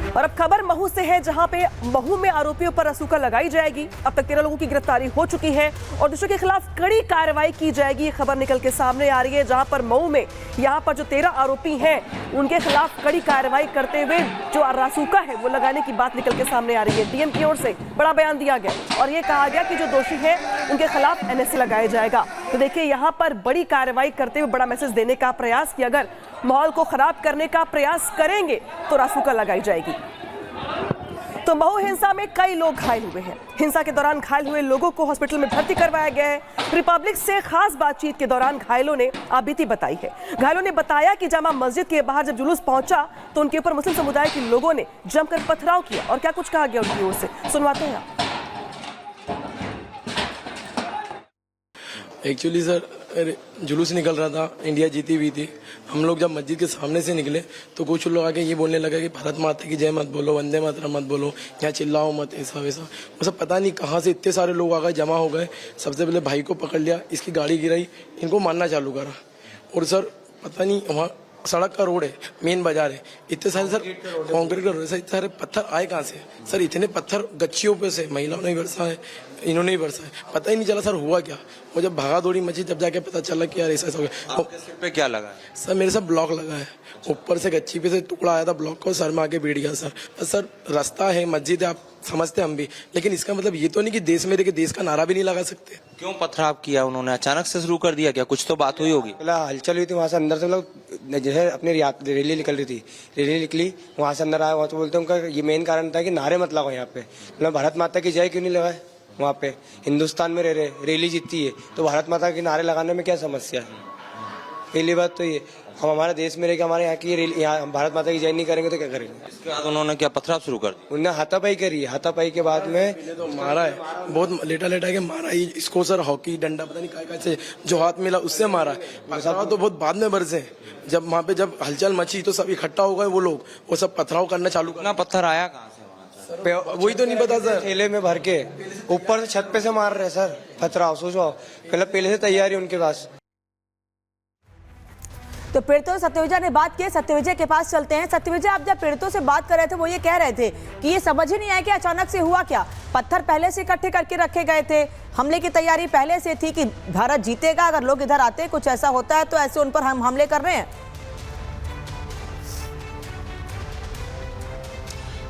और अब खबर महू से है, जहां पे महू में आरोपियों पर रसूखा लगाई जाएगी। अब तक 13 लोगों की गिरफ्तारी हो चुकी है और दोषियों के खिलाफ कड़ी कार्रवाई की जाएगी। ये खबर निकल के सामने आ रही है, जहां पर महू में यहां पर जो 13 आरोपी हैं उनके खिलाफ कड़ी कार्रवाई करते हुए जो रसूखा है वो लगाने की बात निकल के सामने आ रही है। डीएम की ओर से बड़ा बयान दिया गया और ये कहा गया कि जो दोषी है उनके खिलाफ एनएसए लगाया जाएगा। तो देखिए, यहाँ पर बड़ी कार्रवाई करते हुए बड़ा मैसेज देने का प्रयास कि अगर माहौल को खराब करने का प्रयास करेंगे तो रासुका लगाई जाएगी। तो महू हिंसा में कई लोग घायल हुए हैं। हिंसा के दौरान घायल हुए लोगों को हॉस्पिटल में भर्ती करवाया गया है। रिपब्लिक से खास बातचीत के दौरान घायलों ने आपबीती बताई है। घायलों ने बताया कि जामा मस्जिद के बाहर जब जुलूस पहुंचा तो उनके ऊपर मुस्लिम समुदाय के लोगों ने जमकर पथराव किया और क्या कुछ कहा गया उनकी ओर से, सुनवाते हैं। एक्चुअली सर जुलूस निकल रहा था, इंडिया जीती हुई थी। हम लोग जब मस्जिद के सामने से निकले तो कुछ लोग आके ये बोलने लगा कि भारत माता की जय मत बोलो, वंदे मातरम मत बोलो, यहाँ चिल्लाओ मत, ऐसा वैसा। मतलब पता नहीं कहाँ से इतने सारे लोग आ गए, जमा हो गए। सबसे पहले भाई को पकड़ लिया, इसकी गाड़ी गिराई, इनको मारना चालू करा। और सर पता नहीं, वहाँ सड़क का रोड है, मेन बाजार है, इतने सारे सर कॉन्क्रीट का रोड है, इतने सारे पत्थर आए कहाँ से सर? इतने पत्थर गच्चियों पे से महिलाओं ने बरसा है, इन्होंने ही बरसा है। पता ही नहीं चला सर हुआ क्या। वो जब भागा दौड़ी मची तब जाके पता चला कि यार ऐसा हो गया। आपके सिर पे क्या लगा है? सर मेरे साथ ब्लॉक लगा है, ऊपर से गच्ची पे से टुकड़ा आया था ब्लॉक को, सर में आके बैठ गया सर। सर रास्ता है, मस्जिद है, आप समझते हम भी, लेकिन इसका मतलब ये तो नहीं कि देश में रह के देश का नारा भी नहीं लगा सकते। क्यों पथराव किया उन्होंने? अचानक से शुरू कर दिया क्या? कुछ तो बात हुई होगी। हलचल हुई थी वहाँ से, अंदर से लोग जैसे अपनी रैली निकल रही थी, रैली निकली वहाँ से अंदर आया। वहाँ तो बोलते उनका ये मेन कारण था कि नारे मत लगाओ यहाँ पे। मतलब भारत माता की जय क्यों नहीं लगाए? वहाँ पे हिंदुस्तान में रह रहे, रैली जीतती है तो भारत माता के नारे लगाने में क्या समस्या है? पहली बात तो ये, हम हमारे देश में रह के हमारे यहाँ की रैली, यहाँ भारत माता की जय नहीं करेंगे तो क्या करेंगे? इसके बाद उन्होंने क्या पथराव शुरू कर दिया? उन्होंने हाथापाई करी। हाथापाई के बाद में तो मारा है, बहुत लेटा लेटा के मारा है इसको सर। हॉकी डंडा पता नहीं काय से जो हाथ मिला उससे मारा है। पथराव तो बहुत बाद में बरसे, जब वहाँ पे जब हलचल मची तो सब इकट्ठा हो गए वो लोग, वो सब पथराव करना चालू करना। पत्थर आया कहाँ से? वही तो नहीं पता सर। थैले में भर के ऊपर से छत पे से मार रहे सर पथराव। सोचो पहले से तैयारी उनके पास। तो पीड़ितों से सत्यविजय ने बात की। सत्यविजय के पास चलते हैं। सत्यविजय, आप जब पीड़ितों से बात कर रहे थे वो ये कह रहे थे कि ये समझ ही नहीं आया कि अचानक से हुआ क्या। पत्थर पहले से इकट्ठे करके रखे गए थे, हमले की तैयारी पहले से थी कि भारत जीतेगा, अगर लोग इधर आते कुछ ऐसा होता है तो ऐसे उन पर हम हमले कर रहे हैं।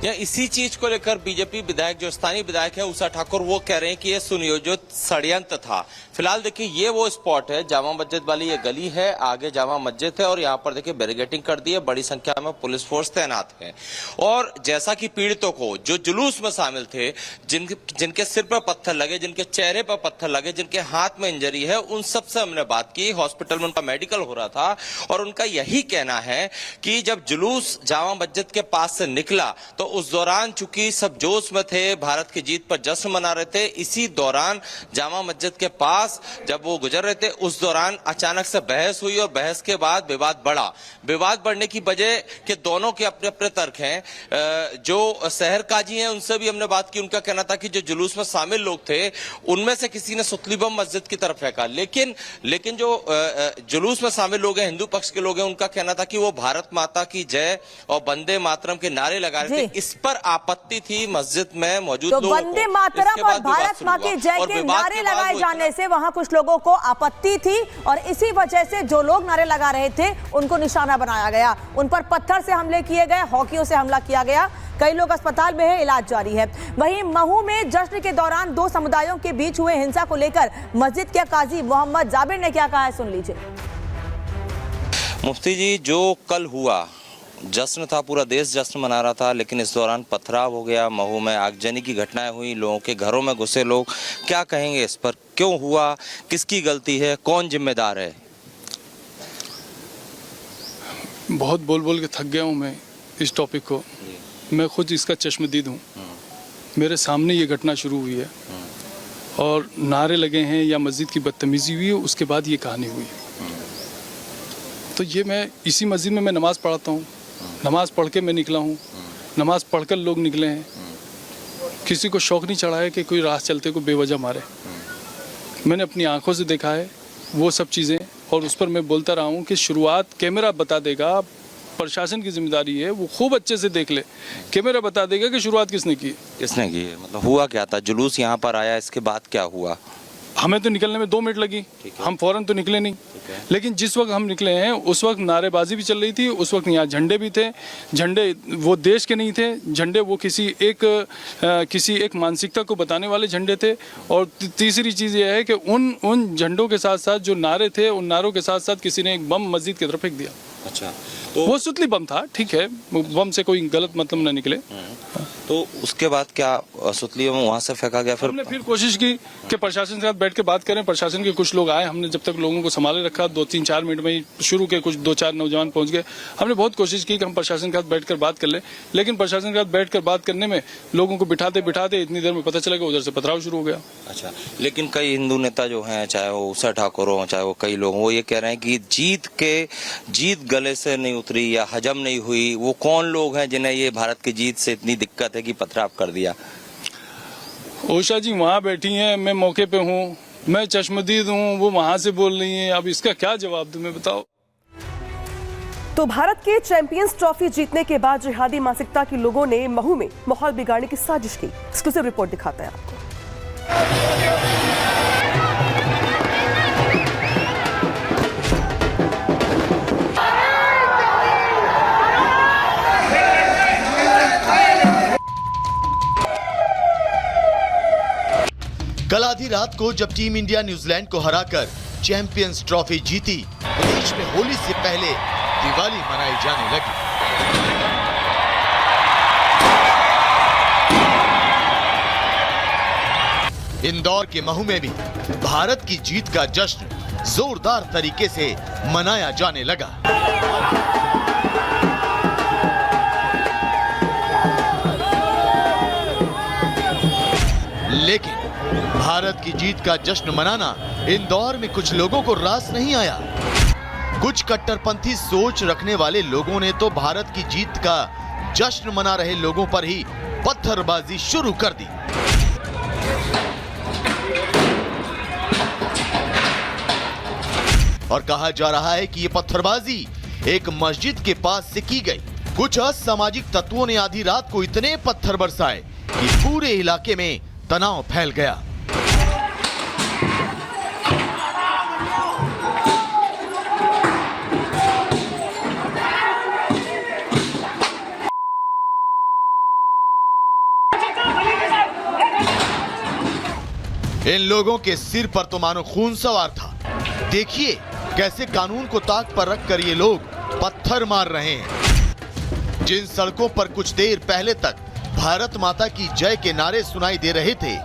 या इसी चीज को लेकर बीजेपी विधायक, जो स्थानीय विधायक है उषा ठाकुर, वो कह रहे हैं कि ये सुनियोजित षड्यंत्र था। फिलहाल देखिए, ये वो स्पॉट है, जामा मस्जिद वाली ये गली है, आगे जामा मस्जिद है और यहाँ पर देखिए बैरिकेडिंग कर दी है, बड़ी संख्या में पुलिस फोर्स तैनात है। और जैसा कि पीड़ितों को जो जुलूस में शामिल थे, जिनके सिर पर पत्थर लगे, जिनके चेहरे पर पत्थर लगे, जिनके हाथ में इंजरी है, उन सबसे हमने बात की। हॉस्पिटल में उनका मेडिकल हो रहा था और उनका यही कहना है कि जब जुलूस जामा मस्जिद के पास से निकला तो उस दौरान चूंकि सब जोश में थे, भारत की जीत पर जश्न मना रहे थे, इसी दौरान जामा मस्जिद के पास जब वो गुजर रहे थे उस दौरान अचानक से बहस हुई और बहस के बाद विवाद बढ़ा। विवाद बढ़ने की वजह के दोनों के अपने अपने तर्क हैं। जो शहर काजी हैं उनसे भी हमने बात की, उनका कहना था कि जो जुलूस में शामिल लोग थे उनमें से किसी ने सुतली बम मस्जिद की तरफ फेंका, लेकिन जो जुलूस में शामिल लोग हैं, हिंदू पक्ष के लोग हैं, उनका कहना था कि वो भारत माता की जय और वंदे मातरम के नारे लगा रहे थे। इस पर आपत्ति थी मस्जिद में मौजूद लोगों को। वंदे मातरम और भारत मां की जय के नारे लगाए जाने से वहां कुछ लोगों को आपत्ति थी और इसी वजह से जो लोग नारे लगा रहे थे उनको निशाना बनाया गया। उन पर पत्थर से हमले किए गए, हॉकियों से हमला किया गया। कई लोग अस्पताल में है, इलाज जारी है। वहीं महू में जश्न के दौरान दो समुदायों के बीच हुए हिंसा को लेकर मस्जिद के काजी मोहम्मद जाबिर ने क्या कहा है, सुन लीजिए। मुफ्ती जी, जो कल हुआ जश्न था, पूरा देश जश्न मना रहा था, लेकिन इस दौरान पथराव हो गया, महू में आगजनी की घटनाएं हुई, लोगों के घरों में घुसे लोग, क्या कहेंगे इस पर? क्यों हुआ, किसकी गलती है, कौन जिम्मेदार है? बहुत बोल बोल के थक गया हूँ मैं इस टॉपिक को। मैं खुद इसका चश्मदीद हूँ। मेरे सामने ये घटना शुरू हुई है और नारे लगे हैं या मस्जिद की बदतमीजी हुई है, उसके बाद ये कहानी हुई। तो ये मैं इसी मस्जिद में मैं नमाज़ पढ़ाता हूँ, नमाज़ पढ़ के मैं निकला हूँ, नमाज़ पढ़कर लोग निकले हैं। किसी को शौक़ नहीं चढ़ा है कि कोई राह चलते को बेवजह मारे। मैंने अपनी आंखों से देखा है वो सब चीज़ें और उस पर मैं बोलता रहा हूँ कि शुरुआत कैमरा बता देगा प्रशासन की जिम्मेदारी है वो खूब अच्छे से देख ले, कैमरा बता देगा कि शुरुआत किसने की। किसने की है, मतलब हुआ क्या था? जुलूस यहाँ पर आया, इसके बाद क्या हुआ? हमें तो निकलने में 2 मिनट लगी, हम फौरन तो निकले नहीं, लेकिन जिस वक्त हम निकले हैं उस वक्त नारेबाजी भी चल रही थी, उस वक्त यहाँ झंडे भी थे। झंडे वो देश के नहीं थे, झंडे वो किसी एक मानसिकता को बताने वाले झंडे थे। और तीसरी चीज़ ये है कि उन झंडों के साथ साथ जो नारे थे, उन नारों के साथ साथ किसी ने एक बम मस्जिद की तरफ फेंक दिया। अच्छा, तो वो सुतली बम था, ठीक है, बम से कोई गलत मतलब न निकले। तो उसके बाद क्या सुतली वहाँ से फेंका गया? हमने फिर कोशिश की कि प्रशासन के साथ बैठ के बात करें। प्रशासन के कुछ लोग आए, हमने जब तक लोगों को संभाले रखा, 2-3-4 मिनट में ही शुरू के कुछ 2-4 नौजवान पहुंच गए। हमने बहुत कोशिश की कि हम प्रशासन के साथ बैठकर बात कर लें, लेकिन प्रशासन के साथ बैठकर बात करने में लोगों को बिठाते बिठाते इतनी देर में पता चला कि उधर से पथराव शुरू हो गया। अच्छा, लेकिन कई हिंदू नेता जो हैं, चाहे वो उषा ठाकुर हो, चाहे वो कई लोग, वो ये कह रहे हैं कि जीत गले से नहीं उतरी या हजम नहीं हुई। वो कौन लोग हैं जिन्हें ये भारत की जीत से इतनी दिक्कत है कि पथराव कर दिया? उषा जी वहाँ बैठी हैं, मैं मौके पे हूँ, मैं चश्मदीद हूँ, वो वहाँ से बोल रही हैं। अब इसका क्या जवाब दूं मैं, बताओ। तो भारत के चैंपियंस ट्रॉफी जीतने के बाद जिहादी मानसिकता के लोगों ने महू में माहौल बिगाड़ने की साजिश की। एक्सक्लूसिव रिपोर्ट दिखाते हैं आपको। कल आधी रात को जब टीम इंडिया न्यूजीलैंड को हराकर चैंपियंस ट्रॉफी जीती, देश में होली से पहले दिवाली मनाई जाने लगी। इंदौर के महू में भी भारत की जीत का जश्न जोरदार तरीके से मनाया जाने लगा। लेकिन भारत की जीत का जश्न मनाना इंदौर में कुछ लोगों को रास नहीं आया। कुछ कट्टरपंथी सोच रखने वाले लोगों ने तो भारत की जीत का जश्न मना रहे लोगों पर ही पत्थरबाजी शुरू कर दी। और कहा जा रहा है कि ये पत्थरबाजी एक मस्जिद के पास से की गई। कुछ असामाजिक तत्वों ने आधी रात को इतने पत्थर बरसाए कि पूरे इलाके में तनाव फैल गया। इन लोगों के सिर पर तो मानो खून सवार था। देखिए कैसे कानून को ताक पर रखकर ये लोग पत्थर मार रहे हैं। जिन सड़कों पर कुछ देर पहले तक भारत माता की जय के नारे सुनाई दे रहे थे,